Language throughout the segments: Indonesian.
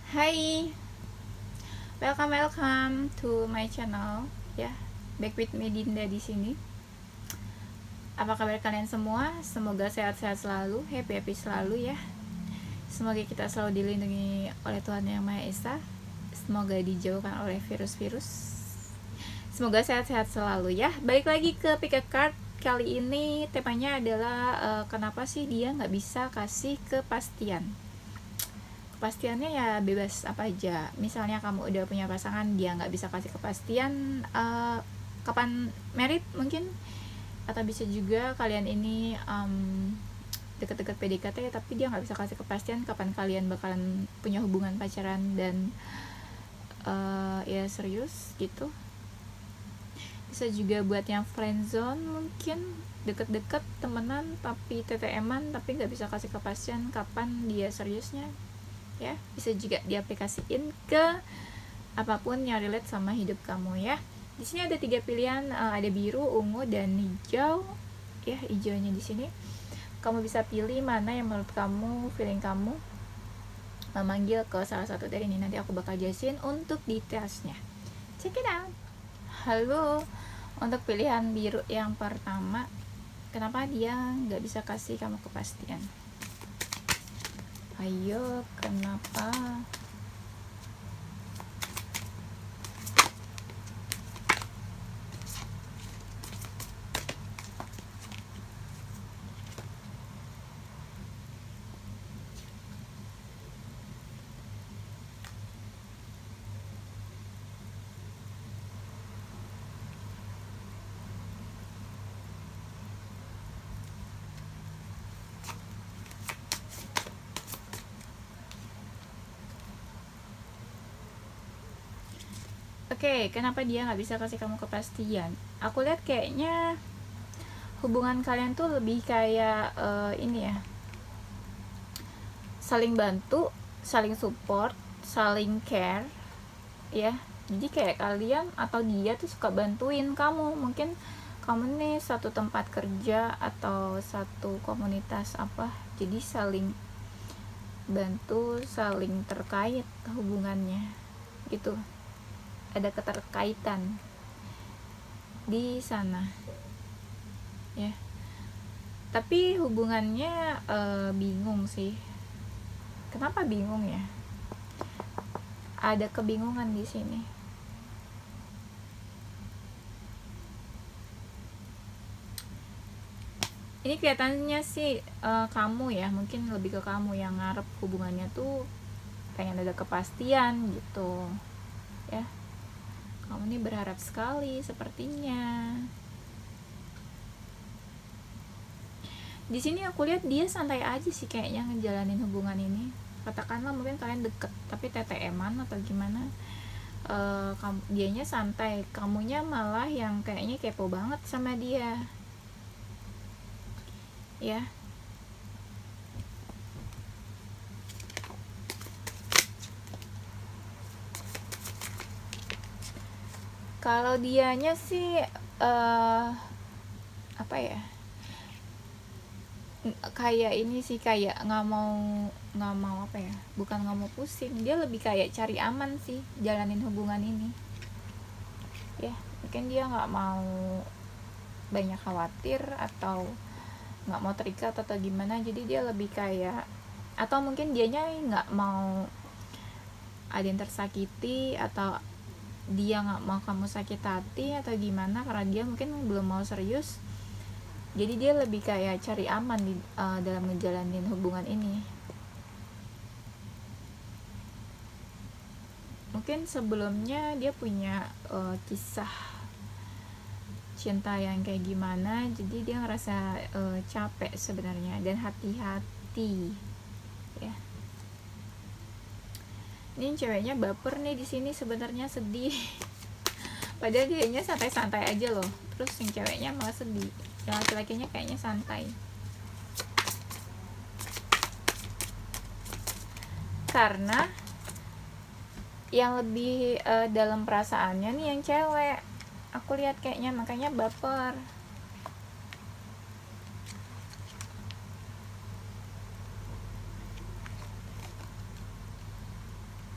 Hai, welcome to my channel. Ya, back with me Dinda di sini. Apa kabar kalian semua? Semoga sehat-sehat selalu, happy selalu ya. Semoga kita selalu dilindungi oleh Tuhan Yang Maha Esa. Semoga dijauhkan oleh virus-virus. Semoga sehat-sehat selalu ya. Balik lagi ke pick a card. Kali ini temanya adalah kenapa sih dia nggak bisa kasih kepastian. Kepastiannya ya bebas apa aja. Misalnya kamu udah punya pasangan, dia nggak bisa kasih kepastian kapan married mungkin, atau bisa juga kalian ini deket-deket PDKT tapi dia nggak bisa kasih kepastian kapan kalian bakalan punya hubungan pacaran dan ya serius gitu. Bisa juga buat yang friendzone, mungkin deket-deket temenan tapi TTM-an tapi nggak bisa kasih kepastian kapan dia seriusnya ya. Bisa juga diaplikasiin ke apapun yang relate sama hidup kamu ya. Di sini ada 3 pilihan, ada biru, ungu, dan hijau ya. Hijaunya di sini kamu bisa pilih mana yang menurut kamu, feeling kamu memanggil ke salah satu dari ini. Nanti aku bakal jelasin untuk detailsnya. Check it out. Halo, untuk pilihan biru yang pertama, kenapa dia nggak bisa kasih kamu kepastian? Ayo, kenapa? Oke, kenapa dia nggak bisa kasih kamu kepastian? Aku lihat kayaknya hubungan kalian tuh lebih kayak ini ya, saling bantu, saling support, saling care ya. Jadi kayak kalian atau dia tuh suka bantuin kamu. Mungkin kamu nih satu tempat kerja atau satu komunitas apa, jadi saling bantu, saling terkait hubungannya gitu. Ada keterkaitan di sana ya. Tapi hubungannya bingung sih. Kenapa bingung ya? Ada kebingungan di sini. Ini kelihatannya sih kamu ya, mungkin lebih ke kamu yang ngarep hubungannya tuh pengen ada kepastian gitu ya. Kamu nih berharap sekali sepertinya. Di sini aku lihat dia santai aja sih kayaknya ngejalanin hubungan ini. Katakanlah mungkin kalian deket tapi TTM-an atau gimana, dianya santai, kamunya malah yang kayaknya kepo banget sama dia ya. Kalau dianya sih apa ya, kayak ini sih, kayak nggak mau apa ya, bukan nggak mau pusing, dia lebih kayak cari aman sih jalanin hubungan ini ya. Mungkin dia nggak mau banyak khawatir atau nggak mau terikat atau gimana, jadi dia lebih kayak, atau mungkin dianya nggak mau ada yang tersakiti atau dia nggak mau kamu sakit hati atau gimana, karena dia mungkin belum mau serius, jadi dia lebih kayak cari aman dalam menjalani hubungan ini. Mungkin sebelumnya dia punya kisah cinta yang kayak gimana, jadi dia ngerasa capek sebenarnya dan hati-hati ya. Ini ceweknya baper nih di sini, sebenarnya sedih. Padahal dianya santai-santai aja loh, terus yang ceweknya malah sedih, yang laki-lakinya kayaknya santai. Karena yang lebih dalam perasaannya nih yang cewek, aku lihat kayaknya, makanya baper.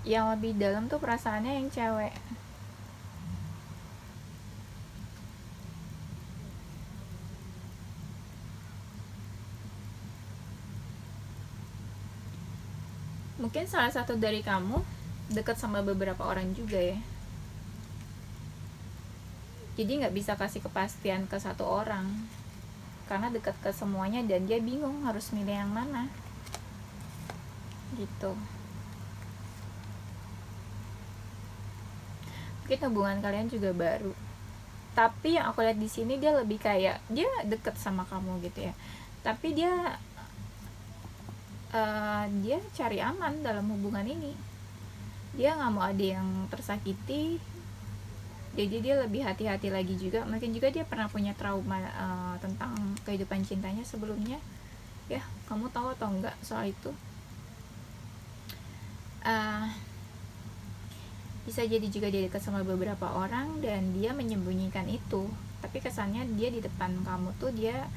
yang lebih dalam tuh perasaannya yang cewek. Mungkin salah satu dari kamu dekat sama beberapa orang juga ya, jadi nggak bisa kasih kepastian ke satu orang karena dekat ke semuanya dan dia bingung harus milih yang mana gitu. Mungkin hubungan kalian juga baru, tapi yang aku lihat di sini dia lebih kayak dia deket sama kamu gitu ya, tapi dia cari aman dalam hubungan ini. Dia nggak mau ada yang tersakiti, jadi dia lebih hati-hati lagi juga. Mungkin juga dia pernah punya trauma tentang kehidupan cintanya sebelumnya ya. Kamu tahu atau enggak soal itu? Bisa jadi juga dia dekat sama beberapa orang dan dia menyembunyikan itu, tapi kesannya dia di depan kamu tuh dia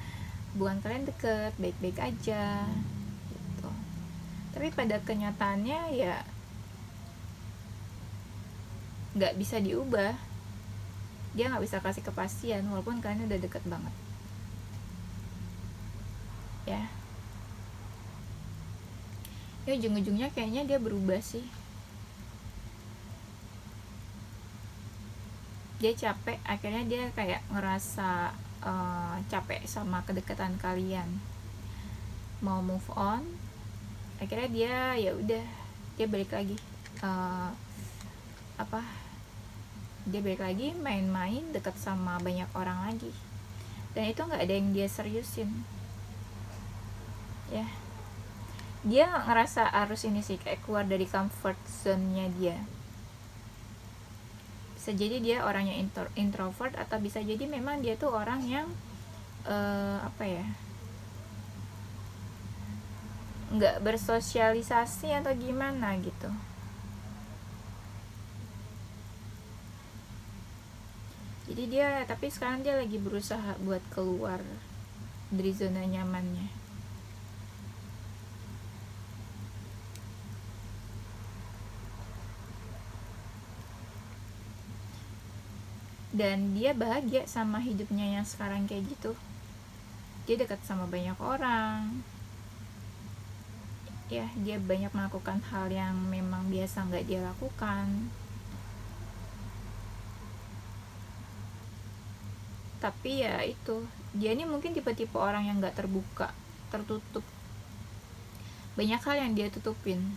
hubungan kalian deket, baik-baik aja gitu. Tapi pada kenyataannya ya nggak bisa diubah. Dia nggak bisa kasih kepastian walaupun kalian udah deket banget ya. Ya ujung-ujungnya kayaknya dia berubah sih. Dia capek, akhirnya dia kayak ngerasa capek sama kedekatan kalian, mau move on. Akhirnya dia ya udah, dia balik lagi dia balik lagi main-main dekat sama banyak orang lagi, dan itu nggak ada yang dia seriusin ya. Dia ngerasa harus ini sih, kayak keluar dari comfort zone-nya dia. Bisa jadi dia orangnya introvert, atau bisa jadi memang dia tuh orang yang nggak bersosialisasi atau gimana gitu. Jadi dia, tapi sekarang dia lagi berusaha buat keluar dari zona nyamannya. Dan dia bahagia sama hidupnya yang sekarang kayak gitu. Dia dekat sama banyak orang ya, dia banyak melakukan hal yang memang biasa nggak dia lakukan. Tapi ya itu, dia ini mungkin tipe-tipe orang yang nggak terbuka, tertutup. Banyak hal yang dia tutupin.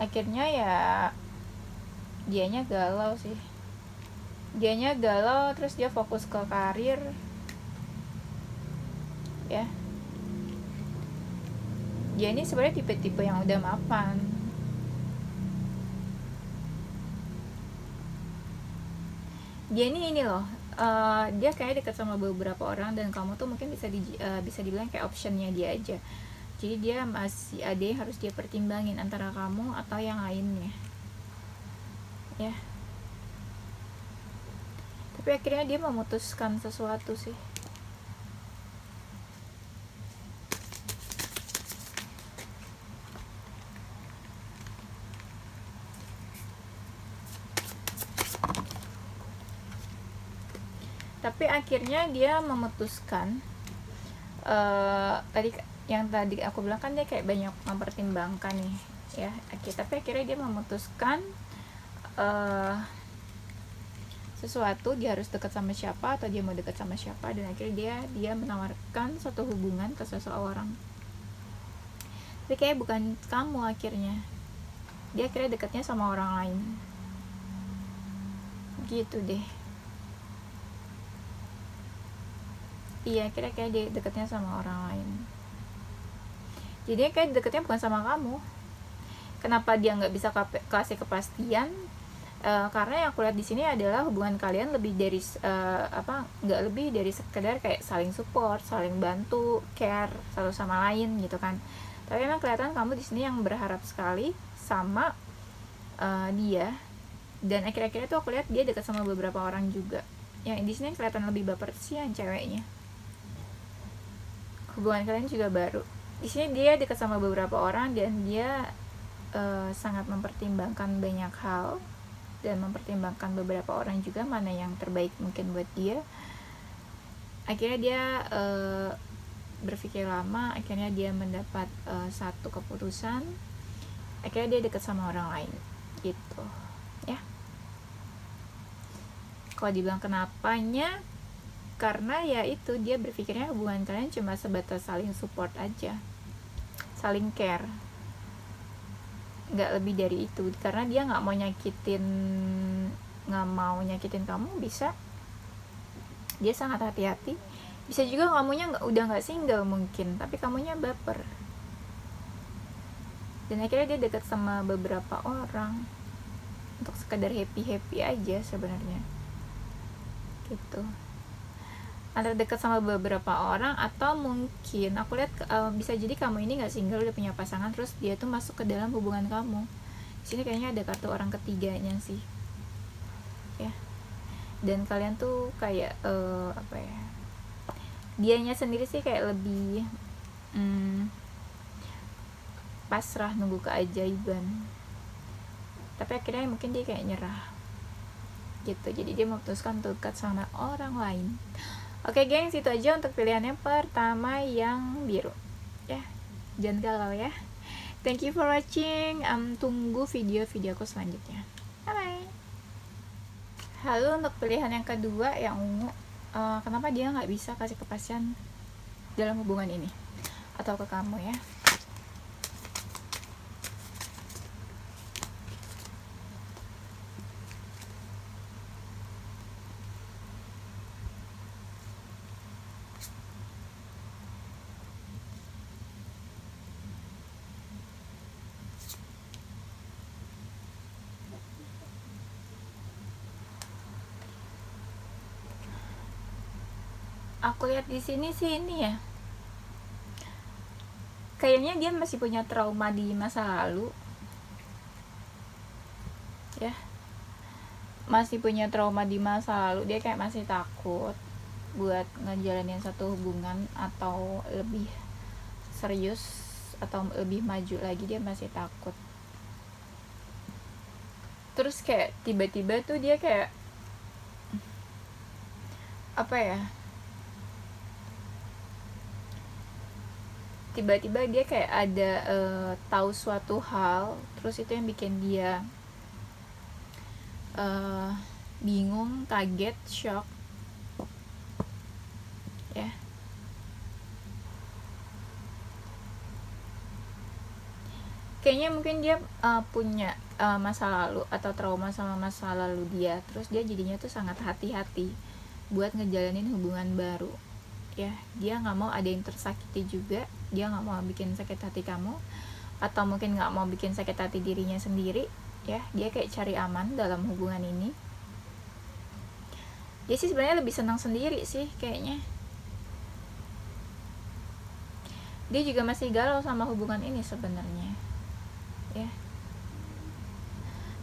Akhirnya ya dianya galau sih. Dianya galau, terus dia fokus ke karir ya. Dia ini sebenarnya tipe-tipe yang udah mapan. Dia ini loh, dia kayak dekat sama beberapa orang dan kamu tuh mungkin bisa dibilang kayak optionnya dia aja. Jadi dia masih ada yang harus dia pertimbangin antara kamu atau yang lainnya ya. Tapi akhirnya dia memutuskan sesuatu sih. Tapi akhirnya dia memutuskan tadi aku bilang kan dia kayak banyak mempertimbangkan nih ya. Tapi akhirnya dia memutuskan sesuatu, dia harus dekat sama siapa atau dia mau dekat sama siapa, dan akhirnya dia menawarkan suatu hubungan ke seseorang. Tapi kayak bukan kamu. Akhirnya dia akhirnya dekatnya sama orang lain gitu deh. Iya, akhirnya kayak dia dekatnya sama orang lain. Jadi kayak deketnya bukan sama kamu. Kenapa dia nggak bisa kasih kepastian? Karena yang aku lihat di sini adalah hubungan kalian lebih dari nggak lebih dari sekedar kayak saling support, saling bantu, care satu sama lain gitu kan. Tapi emang kelihatan kamu di sini yang berharap sekali sama dia, dan akhir-akhirnya tuh aku lihat dia dekat sama beberapa orang juga. Yang di sini kelihatan lebih baper sih yang ceweknya. Hubungan kalian juga baru. Di sini dia dekat sama beberapa orang dan dia sangat mempertimbangkan banyak hal dan mempertimbangkan beberapa orang juga mana yang terbaik mungkin buat dia. Akhirnya dia berpikir lama, akhirnya dia mendapat satu keputusan, akhirnya dia dekat sama orang lain gitu ya. Kalau dibilang kenapanya, karena ya itu, dia berpikirnya hubungan kalian cuma sebatas saling support aja, saling care, nggak lebih dari itu. Karena dia nggak mau nyakitin kamu, bisa dia sangat hati-hati. Bisa juga kamunya udah nggak single mungkin, tapi kamunya baper, dan akhirnya dia dekat sama beberapa orang untuk sekedar happy aja sebenarnya gitu. Antara dekat sama beberapa orang, atau mungkin aku lihat bisa jadi kamu ini nggak single, udah punya pasangan, terus dia tuh masuk ke dalam hubungan kamu. Di sini kayaknya ada kartu orang ketiganya sih ya. Dan kalian tuh kayak dianya sendiri sih kayak lebih pasrah nunggu keajaiban, tapi akhirnya mungkin dia kayak nyerah gitu. Jadi dia memutuskan untuk dekat sama orang lain. Oke gengs, itu aja untuk pilihannya pertama yang biru ya. Jangan galau ya. Thank you for watching. Tunggu video-video aku selanjutnya. Bye bye. Halo, untuk pilihan yang kedua yang ungu, kenapa dia nggak bisa kasih kepastian dalam hubungan ini atau ke kamu ya. Aku lihat di sini sih ini ya, kayaknya dia masih punya trauma di masa lalu ya, masih punya trauma di masa lalu. Dia kayak masih takut buat ngejalanin satu hubungan atau lebih serius atau lebih maju lagi. Dia masih takut. Terus kayak tiba-tiba tuh dia kayak tiba-tiba dia kayak ada tahu suatu hal, terus itu yang bikin dia bingung, kaget, shock ya. Kayaknya mungkin dia punya masa lalu atau trauma sama masa lalu dia, terus dia jadinya tuh sangat hati-hati buat ngejalanin hubungan baru ya. Dia nggak mau ada yang tersakiti juga, dia nggak mau bikin sakit hati kamu, atau mungkin nggak mau bikin sakit hati dirinya sendiri ya. Dia kayak cari aman dalam hubungan ini. Dia sih sebenarnya lebih senang sendiri sih kayaknya. Dia juga masih galau sama hubungan ini sebenarnya ya.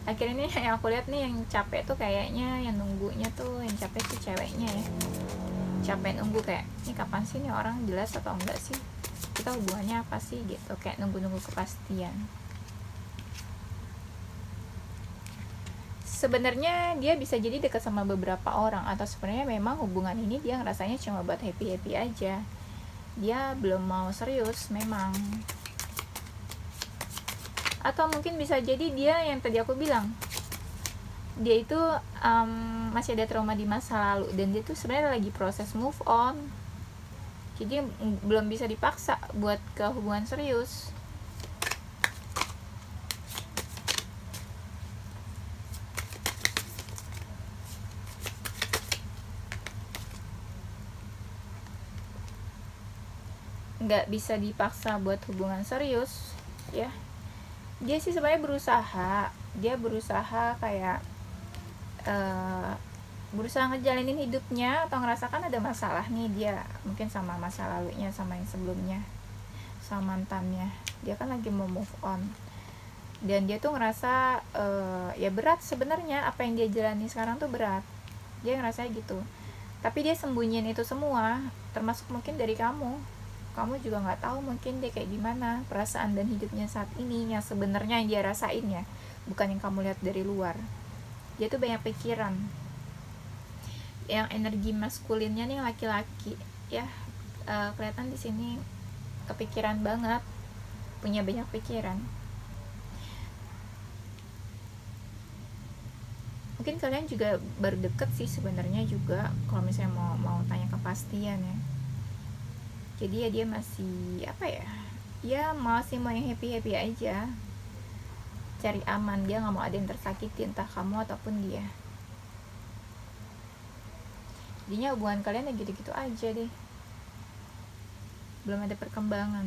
Akhirnya nih yang aku lihat nih, yang capek tuh kayaknya, yang nunggunya tuh, yang capek tuh ceweknya ya. Capek nunggu, kayak ini kapan sih nih orang jelas atau enggak sih, kita hubungannya apa sih gitu, kayak nunggu-nunggu kepastian. Sebenarnya dia bisa jadi dekat sama beberapa orang, atau sebenarnya memang hubungan ini dia ngerasanya cuma buat happy aja, dia belum mau serius memang. Atau mungkin bisa jadi dia yang tadi aku bilang, dia itu masih ada trauma di masa lalu, dan dia tuh sebenarnya lagi proses move on, jadi belum bisa dipaksa buat ke hubungan serius. Nggak bisa dipaksa buat hubungan serius ya. Dia sih sebenarnya berusaha kayak berusaha ngejalanin hidupnya atau ngerasakan ada masalah nih dia, mungkin sama masa lalunya, sama yang sebelumnya, sama mantannya. Dia kan lagi mau move on, dan dia tuh ngerasa ya berat sebenarnya, apa yang dia jalani sekarang tuh berat, dia ngerasa gitu. Tapi dia sembunyiin itu semua, termasuk mungkin dari kamu juga nggak tahu mungkin dia kayak gimana perasaan dan hidupnya saat ini, yang sebenarnya yang dia rasain ya, bukan yang kamu lihat dari luar. Dia tuh banyak pikiran, yang energi maskulinnya nih laki-laki ya, kelihatan di sini kepikiran banget, punya banyak pikiran. Mungkin kalian juga baru deket sih sebenarnya juga, kalau misalnya mau tanya kepastian ya. Jadi ya dia masih apa ya, masih mau yang happy aja, cari aman, dia nggak mau ada yang tersakiti, entah kamu ataupun dia. Jadinya hubungan kalian ya gitu-gitu aja deh, belum ada perkembangan.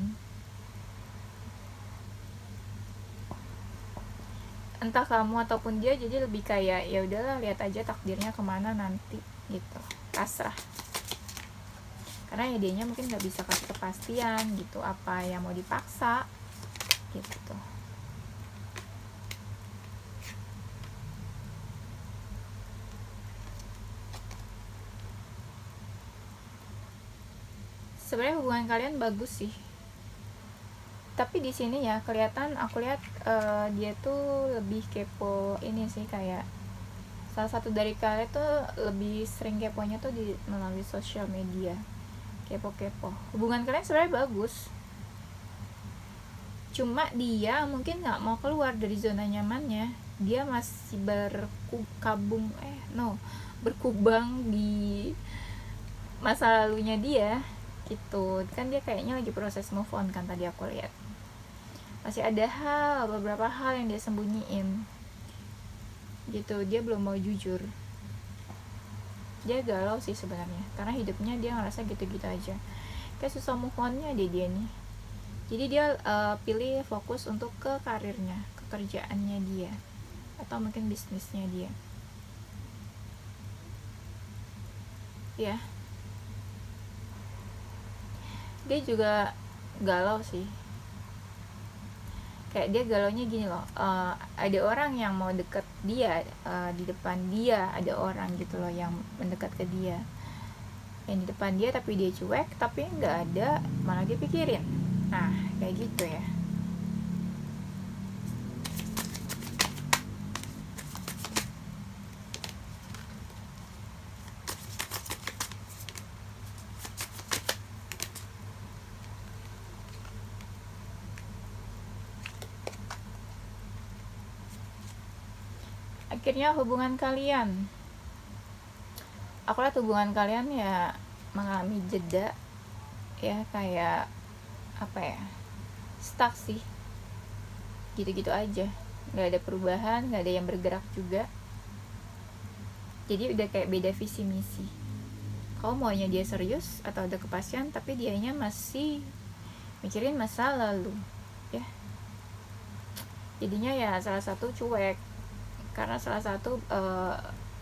Entah kamu ataupun dia, jadi lebih kayak ya udahlah, lihat aja takdirnya kemana nanti gitu, pasrah. Karena ya dianya mungkin nggak bisa kasih kepastian gitu, apa yang mau dipaksa gitu. Sebenarnya hubungan kalian bagus sih, tapi di sini ya kelihatan, aku lihat dia tuh lebih kepo ini sih, kayak salah satu dari kalian tuh lebih sering keponya tuh melalui sosial media, kepo. Hubungan kalian sebenarnya bagus, cuma dia mungkin nggak mau keluar dari zona nyamannya. Dia masih berkubang di masa lalunya dia gitu kan. Dia kayaknya lagi proses move on kan, tadi aku lihat masih ada beberapa hal yang dia sembunyiin gitu. Dia belum mau jujur, dia galau sih sebenarnya, karena hidupnya dia ngerasa gitu-gitu aja, kayak susah move onnya dia nih. Jadi dia pilih fokus untuk ke karirnya, ke kerjaannya dia, atau mungkin bisnisnya dia ya. Dia juga galau sih, kayak dia galaunya gini loh, ada orang yang mau deket dia, di depan dia ada orang gitu loh yang mendekat ke dia, yang di depan dia tapi dia cuek, tapi nggak ada malah dia pikirin. Nah kayak gitu ya. Akhirnya hubungan kalian, aku lihat hubungan kalian ya mengalami jeda ya, kayak apa ya, stuck sih, gitu-gitu aja, nggak ada perubahan, nggak ada yang bergerak juga. Jadi udah kayak beda visi misi. Kamu maunya dia serius atau ada kepastian, tapi dianya masih mikirin masa lalu ya. Jadinya ya salah satu cuek, karena salah satu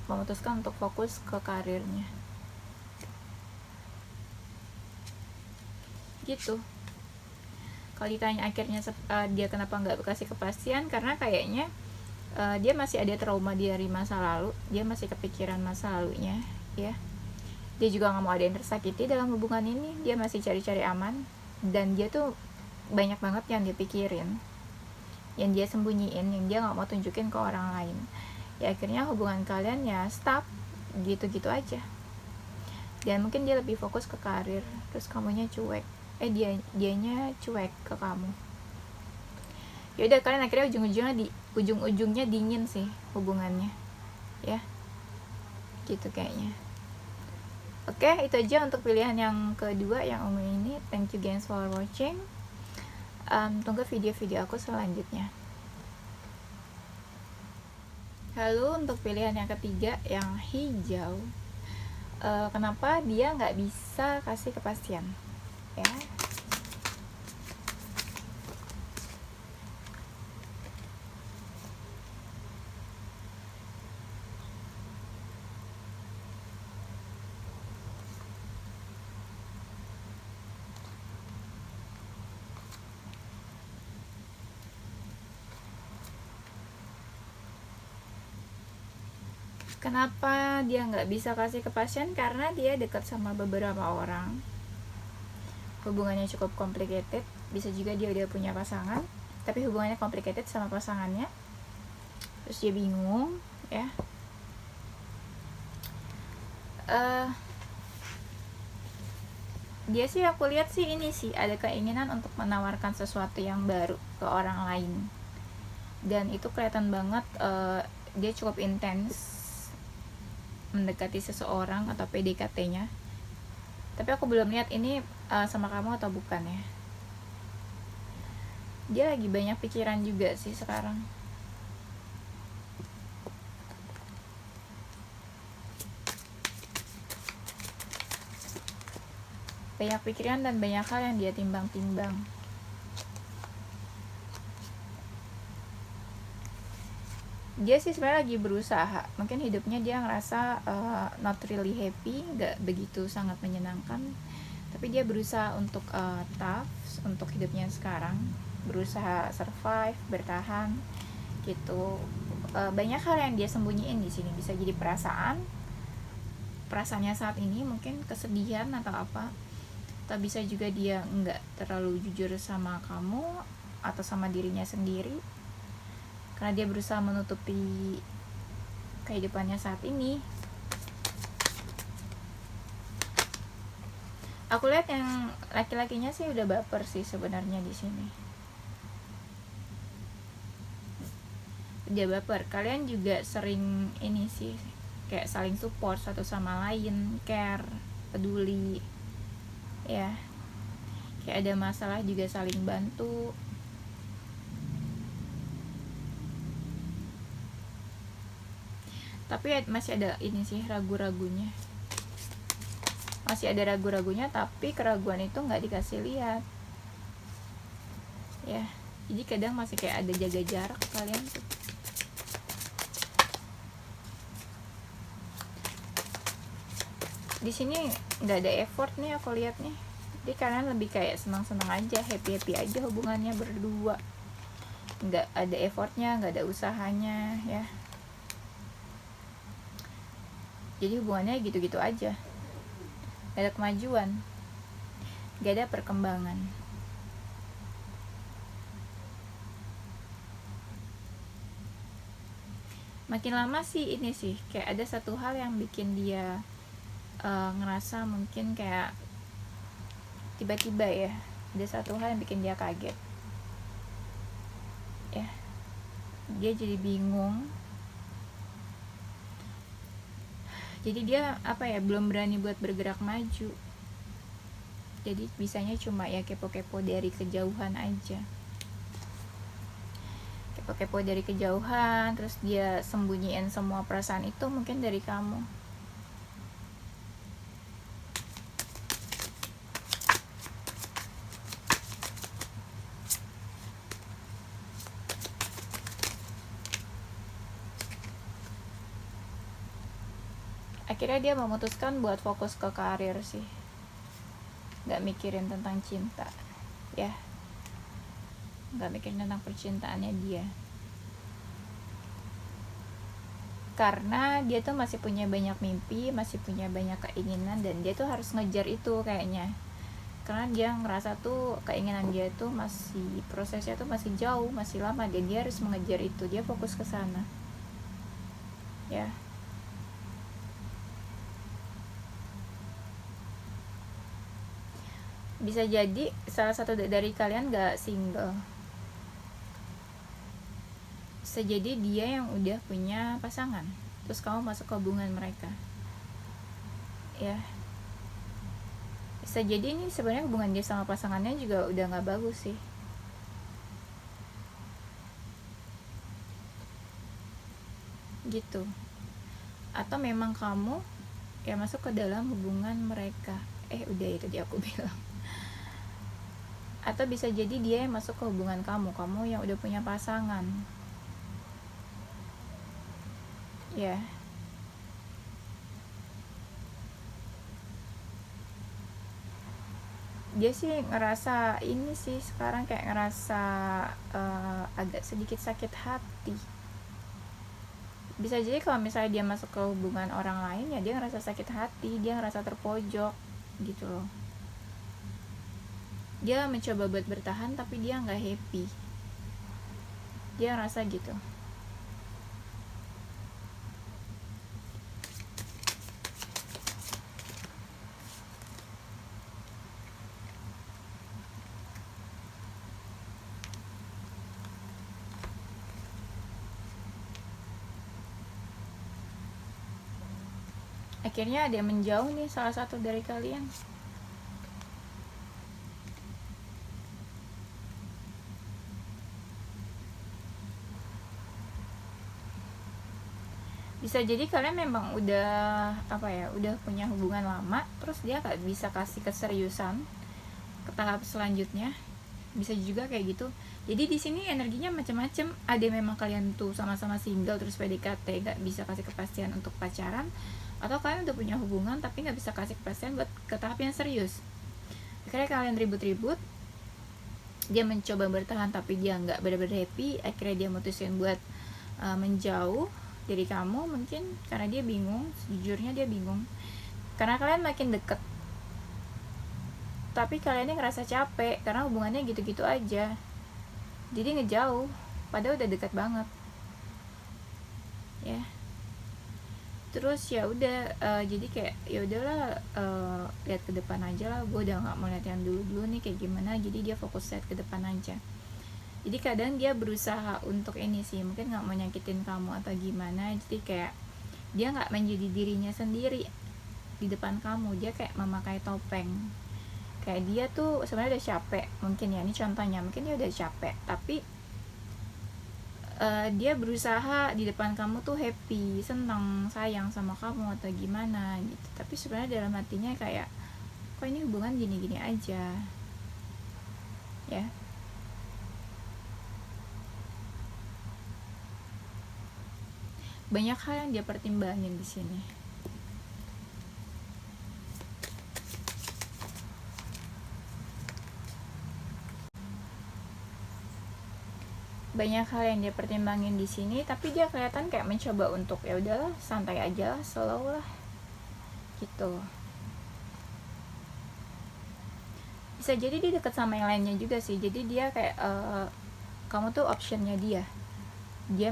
memutuskan untuk fokus ke karirnya gitu. Kalau ditanya akhirnya dia kenapa nggak kasih kepastian, karena kayaknya dia masih ada trauma dari masa lalu, dia masih kepikiran masa lalunya ya. Dia juga nggak mau ada yang tersakiti dalam hubungan ini, dia masih cari-cari aman, dan dia tuh banyak banget yang dia pikirin, yang dia sembunyiin, yang dia nggak mau tunjukin ke orang lain. Ya akhirnya hubungan kalian ya stuck gitu-gitu aja, dan mungkin dia lebih fokus ke karir, terus kamunya cuek, dianya cuek ke kamu. Ya udah, kalian akhirnya ujung-ujungnya dingin sih hubungannya ya, gitu kayaknya. Oke, itu aja untuk pilihan yang kedua yang ungu ini. Thank you guys for watching. Tunggu video-video aku selanjutnya. Lalu untuk pilihan yang ketiga yang hijau, kenapa dia nggak bisa kasih kepastian ya. Kenapa dia nggak bisa kasih kepastian? Karena dia dekat sama beberapa orang, hubungannya cukup complicated. Bisa juga dia udah punya pasangan tapi hubungannya complicated sama pasangannya, terus dia bingung ya. Dia sih aku lihat sih ini sih ada keinginan untuk menawarkan sesuatu yang baru ke orang lain, dan itu kelihatan banget. Dia cukup intens mendekati seseorang atau PDKT-nya, tapi aku belum lihat ini sama kamu atau bukan ya. Dia lagi banyak pikiran juga sih sekarang. Banyak pikiran dan banyak hal yang dia timbang-timbang. Dia sih sebenarnya lagi berusaha, mungkin hidupnya dia ngerasa not really happy, gak begitu sangat menyenangkan, tapi dia berusaha untuk tough untuk hidupnya sekarang, berusaha survive, bertahan gitu. Banyak hal yang dia sembunyiin di sini, bisa jadi perasaannya saat ini, mungkin kesedihan atau apa, atau bisa juga dia nggak terlalu jujur sama kamu atau sama dirinya sendiri, karena dia berusaha menutupi kehidupannya saat ini. Aku lihat yang laki-lakinya sih udah baper sih sebenarnya di sini. Dia baper. Kalian juga sering ini sih, kayak saling support satu sama lain, care, peduli. Ya. Kayak ada masalah juga saling bantu. Tapi masih ada ini sih ragu-ragunya, tapi keraguan itu nggak dikasih lihat ya. Jadi kadang masih kayak ada jaga jarak kalian tuh. Di sini nggak ada effort nih aku lihat nih. Jadi kalian lebih kayak senang-senang aja, happy aja hubungannya berdua, nggak ada effortnya, nggak ada usahanya ya. Jadi hubungannya gitu-gitu aja, gak ada kemajuan, gak ada perkembangan. Makin lama sih ini sih kayak ada satu hal yang bikin dia ngerasa mungkin kayak tiba-tiba ya, ada satu hal yang bikin dia kaget ya. Dia jadi bingung, jadi dia belum berani buat bergerak maju. Jadi bisanya cuma ya kepo-kepo dari kejauhan aja, kepo-kepo dari kejauhan, terus dia sembunyiin semua perasaan itu mungkin dari kamu. Akhirnya dia memutuskan buat fokus ke karir sih, gak mikirin tentang cinta ya, gak mikirin tentang percintaannya dia, karena dia tuh masih punya banyak mimpi, masih punya banyak keinginan, dan dia tuh harus ngejar itu kayaknya. Karena dia ngerasa tuh keinginan dia tuh masih, prosesnya tuh masih jauh, masih lama, dan dia harus mengejar itu. Dia fokus ke sana ya. Bisa jadi salah satu dari kalian gak single, bisa jadi dia yang udah punya pasangan, terus kamu masuk ke hubungan mereka ya. Bisa jadi ini sebenarnya hubungan dia sama pasangannya juga udah gak bagus sih gitu. Atau memang kamu ya masuk ke dalam hubungan mereka, udah itu dia aku bilang. Atau bisa jadi dia yang masuk ke hubungan kamu yang udah punya pasangan ya. Dia sih ngerasa ini sih sekarang kayak ngerasa agak sedikit sakit hati Bisa jadi kalau misalnya dia masuk ke hubungan orang lain, ya dia ngerasa sakit hati, dia ngerasa terpojok gitu loh. Dia mencoba buat bertahan tapi dia nggak happy, dia ngerasa gitu. Akhirnya ada yang menjauh nih, salah satu dari kalian. Bisa jadi kalian memang udah udah punya hubungan lama, terus dia gak bisa kasih keseriusan ke tahap selanjutnya. Bisa juga kayak gitu. Jadi di sini energinya macam-macam. Ada memang kalian tuh sama-sama single terus PDKT gak bisa kasih kepastian untuk pacaran, atau kalian udah punya hubungan tapi gak bisa kasih kepastian buat ke tahap yang serius. Akhirnya kalian ribut-ribut, dia mencoba bertahan tapi dia nggak benar-benar happy. Akhirnya dia mutusin buat menjauh dari kamu, mungkin karena dia bingung. Sejujurnya dia bingung karena kalian makin deket, tapi kaliannya ngerasa capek karena hubungannya gitu-gitu aja, jadi ngejauh padahal udah dekat banget ya. Terus ya udah jadi kayak ya udahlah, lihat ke depan aja lah, gue udah nggak mau lihat yang dulu nih kayak gimana, jadi dia fokus lihat ke depan aja. Jadi kadang dia berusaha untuk ini sih, mungkin nggak mau nyakitin kamu atau gimana, jadi kayak dia nggak menjadi dirinya sendiri di depan kamu, dia kayak memakai topeng. Kayak dia tuh sebenarnya udah capek, mungkin ya, ini contohnya, mungkin dia udah capek tapi dia berusaha di depan kamu tuh happy, senang, sayang sama kamu atau gimana gitu, tapi sebenarnya dalam hatinya kayak kok ini hubungan gini-gini aja ya. Banyak hal yang dia pertimbangin di sini. Banyak hal yang dia pertimbangin di sini, tapi dia kelihatan kayak mencoba untuk ya udahlah, santai aja lah, slow lah gitu. Bisa jadi dia deket sama yang lainnya juga sih, jadi dia kayak kamu tuh optionnya dia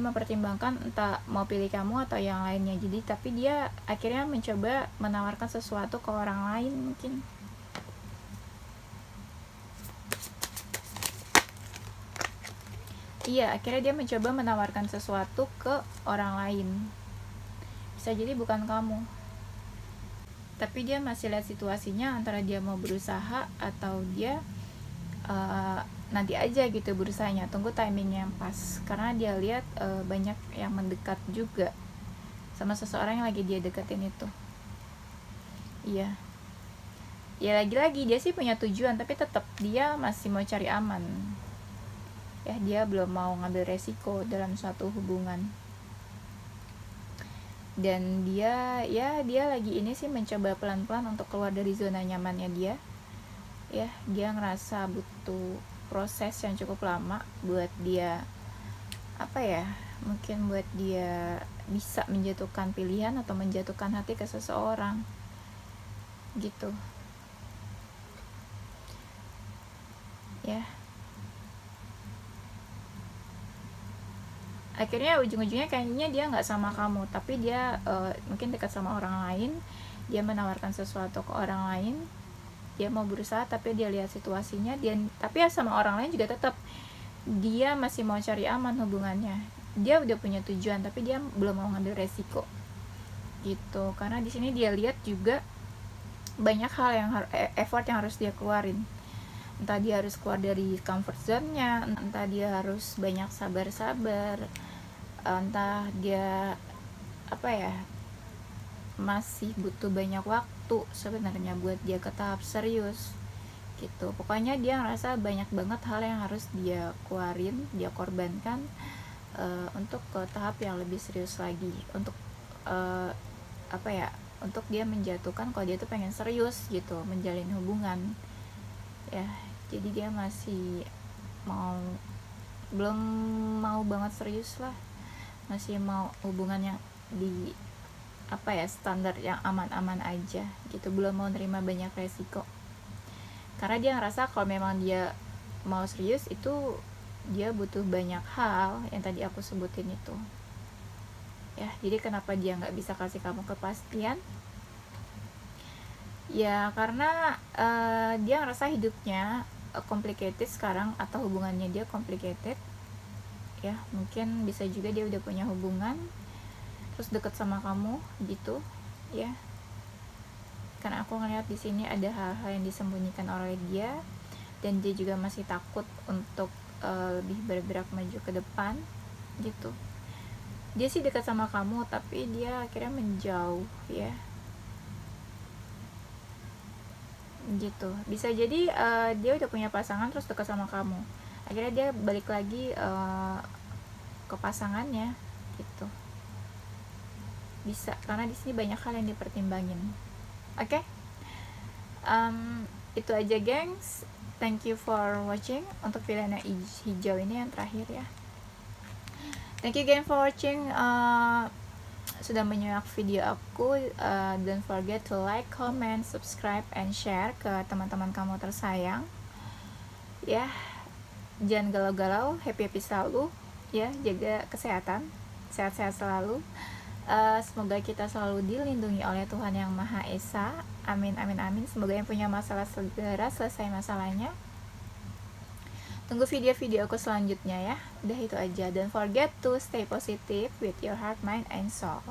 mempertimbangkan entah mau pilih kamu atau yang lainnya. Jadi tapi dia akhirnya mencoba menawarkan sesuatu ke orang lain mungkin. Iya, akhirnya dia mencoba menawarkan sesuatu ke orang lain. Bisa jadi bukan kamu, tapi dia masih lihat situasinya antara dia mau berusaha atau dia nanti aja gitu berusahanya, tunggu timing yang pas, karena dia lihat banyak yang mendekat juga sama seseorang yang lagi dia deketin itu. Iya ya, lagi-lagi dia sih punya tujuan, tapi tetap dia masih mau cari aman ya, dia belum mau ngambil resiko dalam suatu hubungan. Dan dia lagi ini sih mencoba pelan-pelan untuk keluar dari zona nyamannya dia ya. Dia ngerasa butuh proses yang cukup lama buat dia mungkin buat dia bisa menjatuhkan pilihan atau menjatuhkan hati ke seseorang gitu ya. Akhirnya ujung-ujungnya kayaknya dia nggak sama kamu, tapi dia mungkin dekat sama orang lain, dia menawarkan sesuatu ke orang lain, dia mau berusaha tapi dia lihat situasinya, tapi ya sama orang lain juga tetap dia masih mau cari aman hubungannya. Dia udah punya tujuan tapi dia belum mau ngambil resiko gitu, karena di sini dia lihat juga banyak hal yang effort yang harus dia keluarin. Entah dia harus keluar dari comfort zone-nya, entah dia harus banyak sabar-sabar, entah dia masih butuh banyak waktu sebenarnya buat dia ke tahap serius gitu. Pokoknya dia ngerasa banyak banget hal yang harus dia keluarin, dia korbankan untuk ke tahap yang lebih serius lagi, untuk untuk dia menjatuhkan kalau dia tuh pengen serius gitu menjalin hubungan ya. Jadi dia masih belum mau banget serius lah, masih mau hubungan yang di standar yang aman-aman aja gitu, belum mau nerima banyak resiko. Karena dia ngerasa kalau memang dia mau serius itu dia butuh banyak hal yang tadi aku sebutin itu ya. Jadi kenapa dia nggak bisa kasih kamu kepastian ya, karena dia ngerasa hidupnya complicated sekarang, atau hubungannya dia complicated ya. Mungkin bisa juga dia udah punya hubungan terus deket sama kamu gitu ya. Karena aku ngeliat di sini ada hal-hal yang disembunyikan oleh dia, dan dia juga masih takut untuk lebih bergerak maju ke depan gitu. Dia sih dekat sama kamu, tapi dia akhirnya menjauh ya gitu. Bisa jadi dia udah punya pasangan terus dekat sama kamu, akhirnya dia balik lagi ke pasangannya gitu. Bisa, karena di sini banyak hal yang dipertimbangin. Oke? Itu aja gengs. Thank you for watching untuk pilihan hijau ini yang terakhir ya. Thank you again for watching, sudah menyimak video aku. Don't forget to like, comment, subscribe, and share ke teman-teman kamu tersayang ya. Jangan galau-galau, happy selalu ya, jaga kesehatan, sehat-sehat selalu. Semoga kita selalu dilindungi oleh Tuhan Yang Maha Esa. Amin, amin, amin. Semoga yang punya masalah segera selesai masalahnya. Tunggu video-video aku selanjutnya ya. Udah itu aja. Don't forget to stay positive with your heart, mind, and soul.